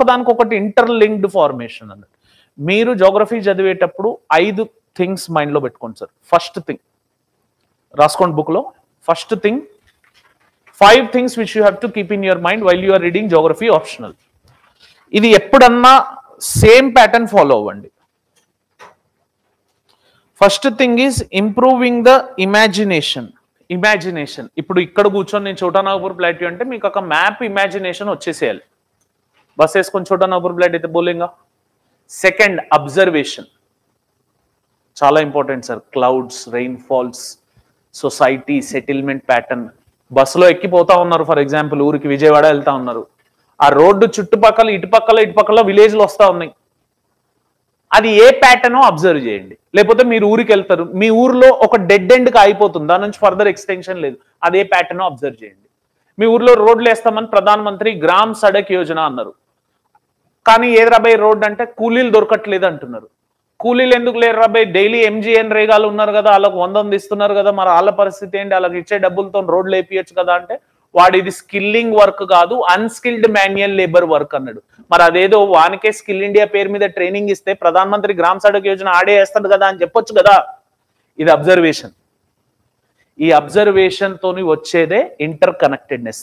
ఒక్కదానికొకటి interlinked formation అన్నట్టు. మీరు geography చదివేటప్పుడు 5 థింగ్స్ మైండ్లో పెట్టుకోండి సార్. ఫస్ట్ థింగ్ రాసుకోండి బుక్లో. First thing 5 things which you have to keep in your mind while you are reading geography optional. ఇది ఎప్పుడన్నా సేమ్ ప్యాటర్న్ ఫాలో అవ్వండి. First thing is improving the imagination. ఇప్పుడు ఇక్కడ కూర్చొని నేను చోటానాగపూర్ ప్లాట్యూ అంటే మీకు ఒక మ్యాప్ ఇమాజినేషన్ వచ్చేసేయాలి. బస్ వేసుకొని చోటానాగపూర్ ప్లాట్ అయితే బోలింగా. సెకండ్ అబ్జర్వేషన్, చాలా important sir. Clouds, rain falls, society, settlement pattern. బస్సులో ఎక్కిపోతా ఉన్నారు, ఫర్ ఎగ్జాంపుల్ ఊరికి విజయవాడ వెళ్తా ఉన్నారు. ఆ రోడ్డు చుట్టుపక్కల ఇటుపక్కల విలేజ్లు వస్తూ ఉన్నాయి. అది ఏ ప్యాటర్నో అబ్జర్వ్ చేయండి. లేకపోతే మీరు ఊరికి వెళ్తారు, మీ ఊర్లో ఒక డెడ్ ఎండ్కి అయిపోతుంది, దాని నుంచి ఫర్దర్ ఎక్స్టెన్షన్ లేదు, అదే ప్యాటర్నో అబ్జర్వ్ చేయండి. మీ ఊర్లో రోడ్లు వేస్తామని ప్రధానమంత్రి గ్రామ్ సడక్ యోజన అన్నారు, కానీ ఏది రాబోయే రోడ్ అంటే కూలీలు దొరకట్లేదు అంటున్నారు. కూలీలు ఎందుకు లేరు రాబోయే? డైలీ ఎంజీఎన్ రేగాలు ఉన్నారు కదా, వాళ్ళకు 100 ఇస్తున్నారు కదా, మరి వాళ్ళ పరిస్థితి ఏంటి? వాళ్ళకి ఇచ్చే డబ్బులతో రోడ్లు వేపియచ్చు కదా అంటే వాడిది స్కిల్లింగ్ వర్క్ కాదు, అన్స్కిల్డ్ మాన్యువల్ లేబర్ వర్క్ అన్నాడు. మరి అదేదో వానికే స్కిల్ ఇండియా పేరు మీద ట్రైనింగ్ ఇస్తే ప్రధానమంత్రి గ్రామ్ సడక్ యోజన ఆడే వేస్తాడు కదా అని చెప్పొచ్చు కదా. ఇది అబ్జర్వేషన్. ఈ అబ్జర్వేషన్ తోని వచ్చేదే ఇంటర్ కనెక్టెడ్నెస్.